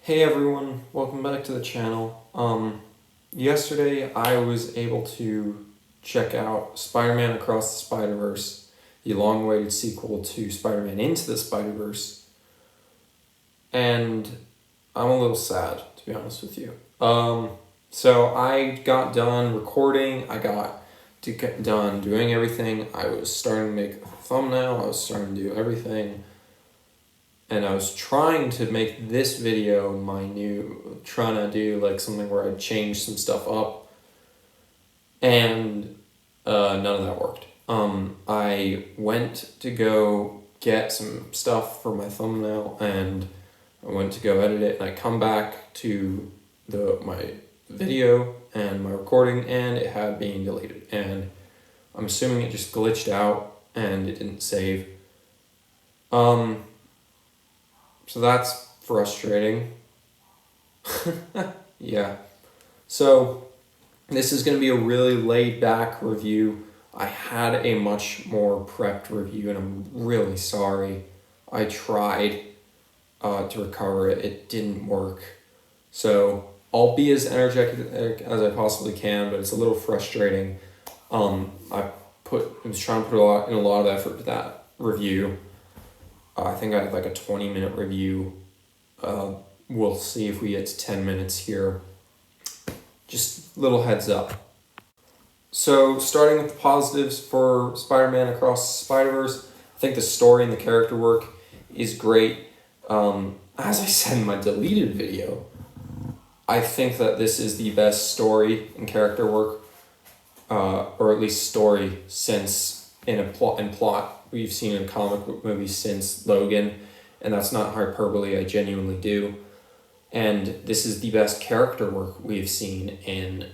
Hey everyone, welcome back to the channel. Yesterday I was able to check out Spider-Man Across the Spider-Verse, the long-awaited sequel to Spider-Man Into the Spider-Verse, and I'm a little sad, to be honest with you. So I got done recording, I got done doing everything, I was starting to make a thumbnail, I was starting to do everything. And I was trying to make this video trying to do like something where I'd change some stuff up, and none of that worked. I went to go get some stuff for my thumbnail, and I went to go edit it, and I come back to my video and my recording, and it had been deleted, and I'm assuming it just glitched out and it didn't save. So that's frustrating. Yeah. So this is going to be a really laid back review. I had a much more prepped review, and I'm really sorry. I tried to recover it. It didn't work. So I'll be as energetic as I possibly can, but it's a little frustrating. I was trying to put a lot of effort to that review. I think I had like a 20-minute review. We'll see if we get to 10 minutes here. Just little heads up. So starting with the positives for Spider-Man Across the Spider-Verse, I think the story and the character work is great. As I said in my deleted video, I think that this is the best story and character work, or at least story since in plot we've seen in comic book movies since Logan, and that's not hyperbole, I genuinely do. And this is the best character work we've seen in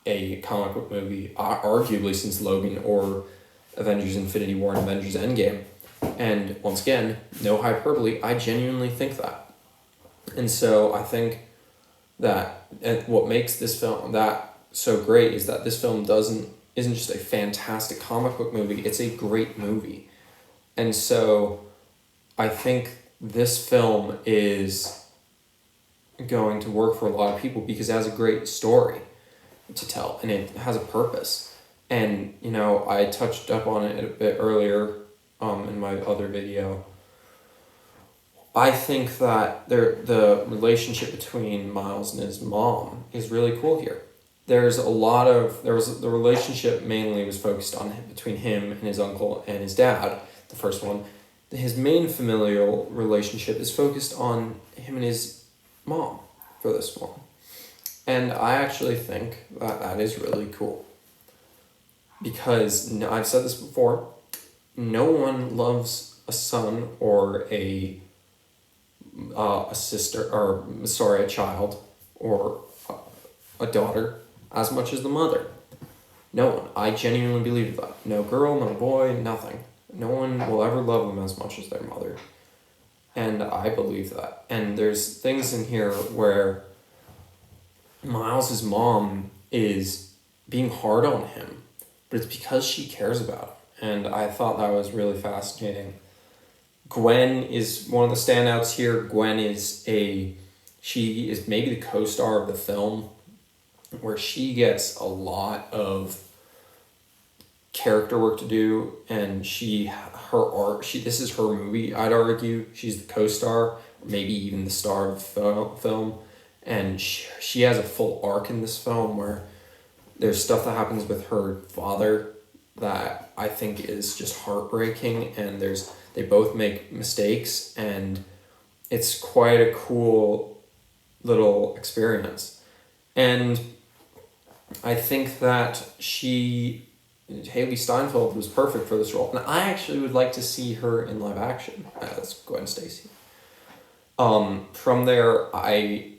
a comic book movie, arguably since Logan or Avengers Infinity War and Avengers Endgame. And once again, no hyperbole, I genuinely think that. And so I think that what makes this film that so great is that this film isn't just a fantastic comic book movie, it's a great movie. And so I think this film is going to work for a lot of people because it has a great story to tell and it has a purpose. And, I touched up on it a bit earlier in my other video. I think that the relationship between Miles and his mom is really cool here. The relationship mainly was focused on between him and his uncle and his dad, the first one. His main familial relationship is focused on him and his mom for this one. And I actually think that is really cool. Because I've said this before, no one loves a son or a child or a daughter as much as the mother. No one. I genuinely believe that. No girl, no boy, nothing. No one will ever love them as much as their mother. And I believe that. And there's things in here where Miles' mom is being hard on him, but it's because she cares about him. And I thought that was really fascinating. Gwen is one of the standouts here. Gwen she is maybe the co-star of the film, where she gets a lot of character work to do, and this is her movie, I'd argue. She's the co-star, maybe even the star of the film, and she has a full arc in this film where there's stuff that happens with her father that I think is just heartbreaking, and they both make mistakes, and it's quite a cool little experience. And I think that Haley Steinfeld was perfect for this role, and I actually would like to see her in live action as Gwen Stacy. From there, I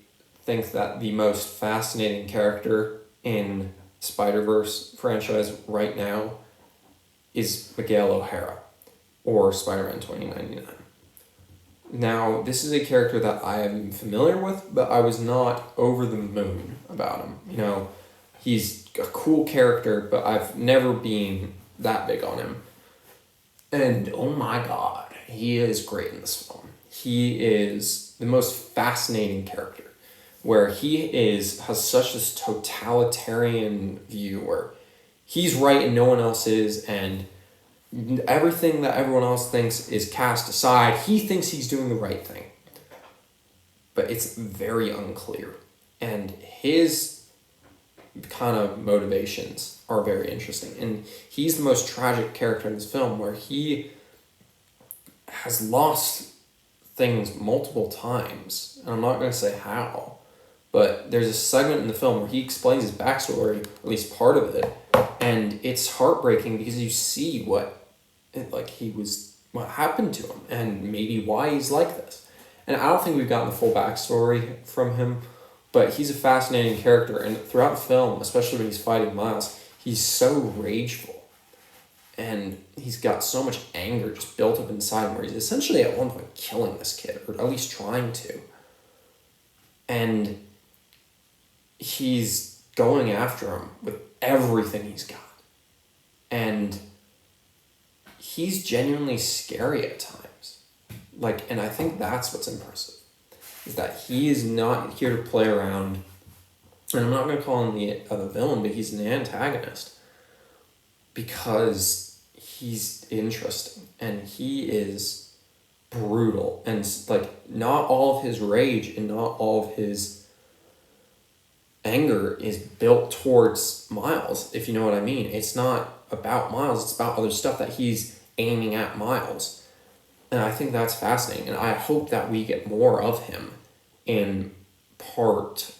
think that the most fascinating character in Spider-Verse franchise right now is Miguel OHara, or Spider-Man 2099. Now, this is a character that I am familiar with, but I was not over the moon about him. He's a cool character, but I've never been that big on him. And oh my god, he is great in this film. he is the most fascinating character, where has such this totalitarian view where he's right and no one else is, and everything that everyone else thinks is cast aside. He thinks he's doing the right thing. But it's very unclear. And his kind of motivations are very interesting. And he's the most tragic character in this film, where he has lost things multiple times. And I'm not going to say how, but there's a segment in the film where he explains his backstory, at least part of it, and it's heartbreaking because you see what happened to him and maybe why he's like this. And I don't think we've gotten the full backstory from him, but he's a fascinating character. And throughout the film, especially when he's fighting Miles, he's so rageful. And he's got so much anger just built up inside him, where he's essentially at one point killing this kid, or at least trying to. And he's going after him with everything he's got. And he's genuinely scary at times. And I think that's what's impressive, is that he is not here to play around. And I'm not going to call him the villain, but he's an antagonist because he's interesting and he is brutal. And not all of his rage and not all of his anger is built towards Miles, if you know what I mean. It's not about Miles, it's about other stuff that he's aiming at Miles. And I think that's fascinating, and I hope that we get more of him in part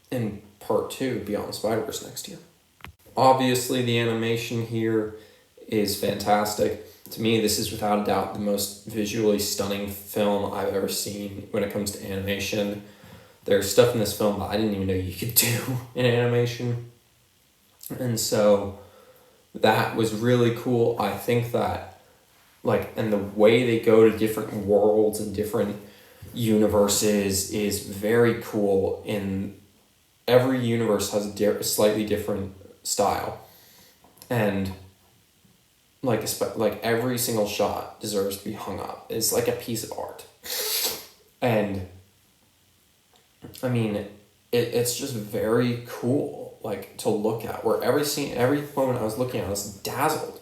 2, Beyond the Spider-Verse, next year. Obviously, the animation here is fantastic. To me, this is without a doubt the most visually stunning film I've ever seen when it comes to animation. There's stuff in this film that I didn't even know you could do in animation. And so that was really cool. I think that, and the way they go to different worlds and different universes is very cool. In every universe has a slightly different style. And every single shot deserves to be hung up. It's like a piece of art. And I mean, it's just very cool, to look at, where every moment I was looking at, I was dazzled.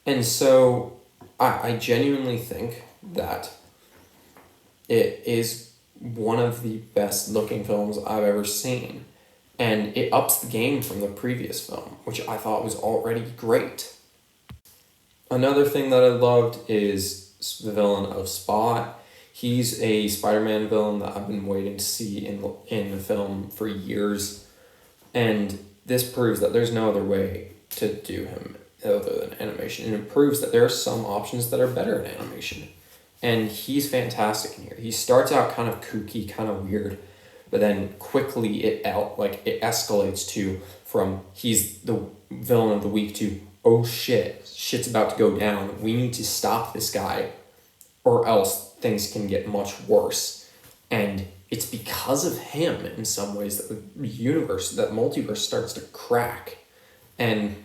And so I genuinely think that it is one of the best looking films I've ever seen. And it ups the game from the previous film, which I thought was already great. Another thing that I loved is the villain of Spot. He's a Spider-Man villain that I've been waiting to see in the film for years. And this proves that there's no other way to do him other than animation. And it proves that there are some options that are better in animation. And he's fantastic in here. He starts out kind of kooky, kind of weird, but then quickly it escalates from he's the villain of the week to, oh shit's about to go down. We need to stop this guy, or else things can get much worse. And it's because of him, in some ways, that the multiverse starts to crack. And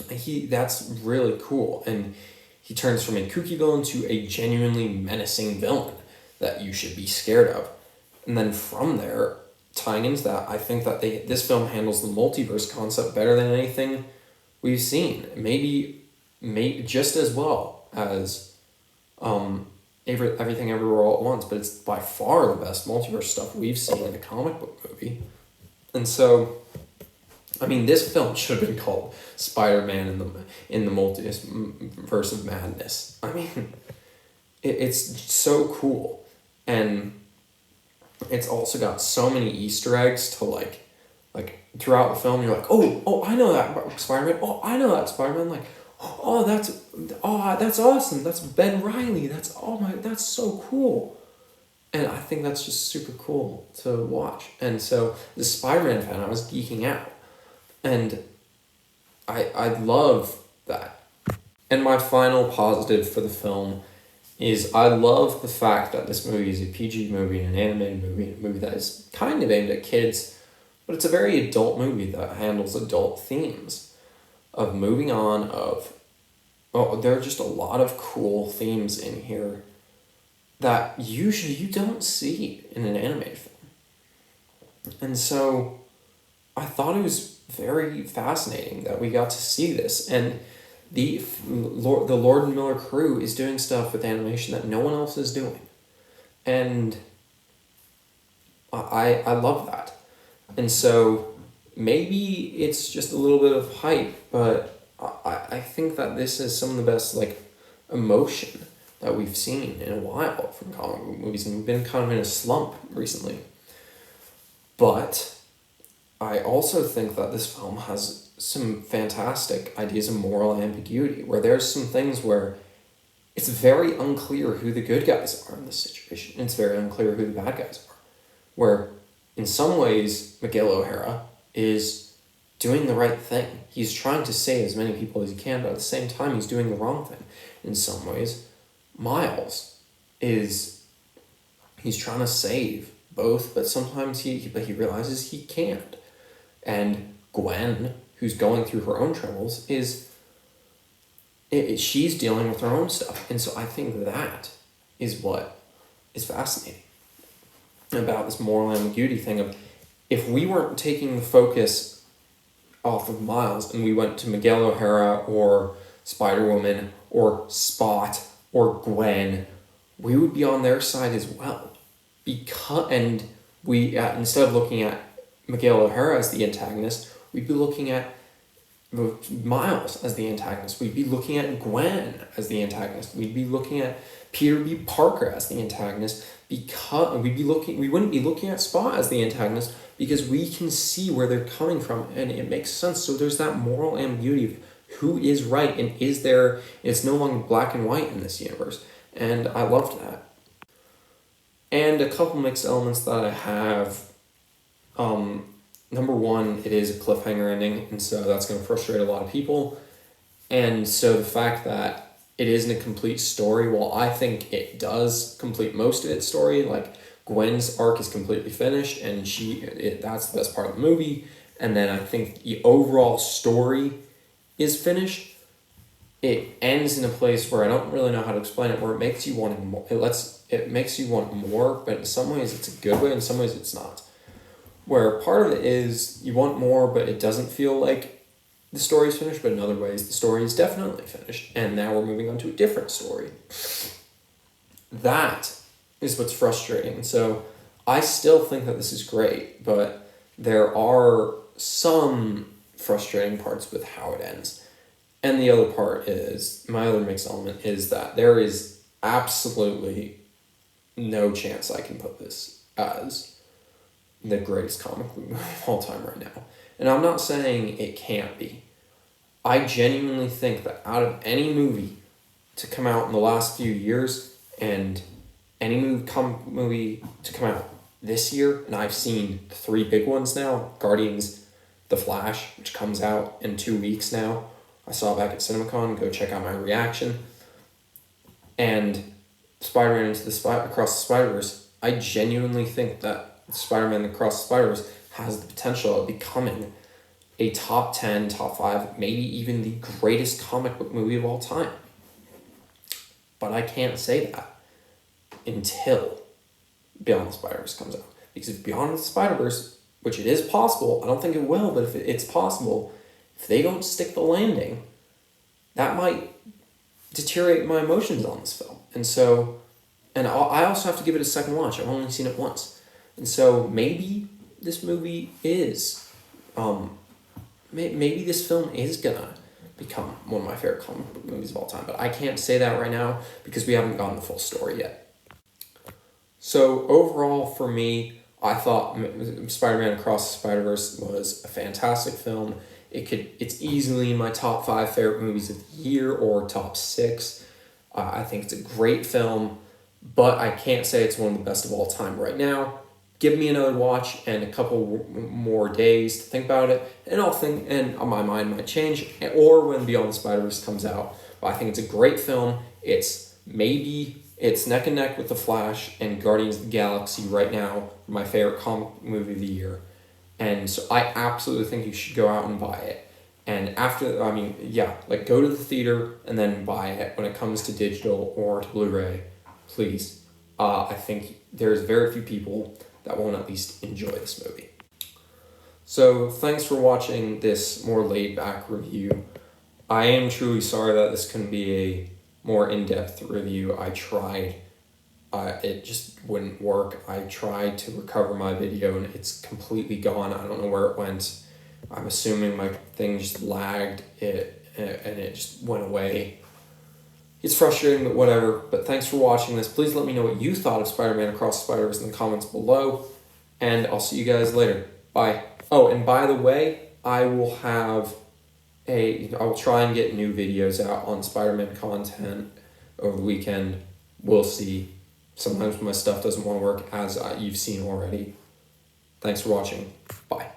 that's really cool. And he turns from a kooky villain to a genuinely menacing villain that you should be scared of. And then from there, tying into that, I think that this film handles the multiverse concept better than anything we've seen. Maybe just as well as Everything Everywhere All at Once, but it's by far the best multiverse stuff we've seen in a comic book movie. And so, I mean, this film should have been called Spider-Man in the Multiverse of Madness. I mean, it's so cool. And it's also got so many Easter eggs to throughout the film. You're like, oh, I know that Spider-Man. Oh, I know that Spider-Man. That's awesome. That's Ben Reilly. That's so cool. And I think that's just super cool to watch. And so the Spider-Man fan, I was geeking out. And I love that. And my final positive for the film is I love the fact that this movie is a PG movie, an animated movie, a movie that is kind of aimed at kids, but it's a very adult movie that handles adult themes of moving on, there are just a lot of cool themes in here that usually you don't see in an animated film. And so I thought it was very fascinating that we got to see this. And the Lord and Miller crew is doing stuff with animation that no one else is doing. And I love that. And so maybe it's just a little bit of hype, but I think that this is some of the best emotion that we've seen in a while from comic book movies, and we've been kind of in a slump recently. But I also think that this film has some fantastic ideas of moral ambiguity, where there's some things where it's very unclear who the good guys are in this situation. It's very unclear who the bad guys are. Where, in some ways, Miguel OHara is doing the right thing. He's trying to save as many people as he can, but at the same time, he's doing the wrong thing. In some ways, Miles he's trying to save both, but sometimes he realizes he can't. And Gwen, who's going through her own troubles, she's dealing with her own stuff. And so I think that is what is fascinating about this moral ambiguity thing of, if we weren't taking the focus off of Miles and we went to Miguel OHara or Spider-Woman or Spot or Gwen, we would be on their side as well. And we, instead of looking at Miguel OHara as the antagonist, we'd be looking at Miles as the antagonist. We'd be looking at Gwen as the antagonist. We'd be looking at Peter B. Parker as the antagonist, because we wouldn't be looking at Spot as the antagonist, because we can see where they're coming from and it makes sense. So there's that moral ambiguity of who is right and it's no longer black and white in this universe. And I loved that. And a couple mixed elements that I have. Number one, it is a cliffhanger ending, and so that's going to frustrate a lot of people. And so the fact that it isn't a complete story, well, I think it does complete most of its story. Like, Gwen's arc is completely finished, and that's the best part of the movie. And then I think the overall story is finished. It ends in a place where I don't really know how to explain it, where it makes you want more. It makes you want more, but in some ways it's a good way, in some ways it's not. Where part of it is you want more, but it doesn't feel like the story is finished, but in other ways the story is definitely finished, and now we're moving on to a different story. That is what's frustrating. So I still think that this is great, but there are some frustrating parts with how it ends. And the other part is, my other mixed element is that there is absolutely no chance I can put this as the greatest comic book movie of all time right now. And I'm not saying it can't be. I genuinely think that out of any movie to come out in the last few years, and any comic movie to come out this year, and I've seen 3 big ones now: Guardians, The Flash, which comes out in 2 weeks now. I saw it back at CinemaCon. Go check out my reaction. And Spider-Man Across the Spider-Verse. I genuinely think that Spider-Man Across the Spider-Verse has the potential of becoming a top 10, top 5, maybe even the greatest comic book movie of all time. But I can't say that until Beyond the Spider-Verse comes out. Because if Beyond the Spider-Verse, which it is possible, I don't think it will, but if it's possible, if they don't stick the landing, that might deteriorate my emotions on this film. And I also have to give it a second watch. I've only seen it once. And so maybe this movie is, maybe this film is gonna become one of my favorite comic book movies of all time. But I can't say that right now because we haven't gotten the full story yet. So overall, for me, I thought Spider-Man Across the Spider-Verse was a fantastic film. It's easily in my top 5 favorite movies of the year, or top 6. I think it's a great film, but I can't say it's one of the best of all time right now. Give me another watch and a couple more days to think about it, and my mind might change, or when Beyond the Spider-Verse comes out. But I think it's a great film. It's neck and neck with The Flash and Guardians of the Galaxy right now, my favorite comic movie of the year. And so I absolutely think you should go out and buy it. And go to the theater and then buy it when it comes to digital or to Blu-ray. Please I think there's very few people that won't at least enjoy this movie. So thanks for watching this more laid-back review. I am truly sorry that this couldn't be a more in-depth review. I tried. It just wouldn't work. I tried to recover my video and it's completely gone. I don't know where it went. I'm assuming my thing just lagged and it just went away. It's frustrating, but whatever. But thanks for watching this. Please let me know what you thought of Spider-Man Across the Spider-Verse in the comments below. And I'll see you guys later. Bye. Oh, and by the way, I will try and get new videos out on Spider-Man content over the weekend. We'll see. Sometimes my stuff doesn't want to work, as you've seen already. Thanks for watching. Bye.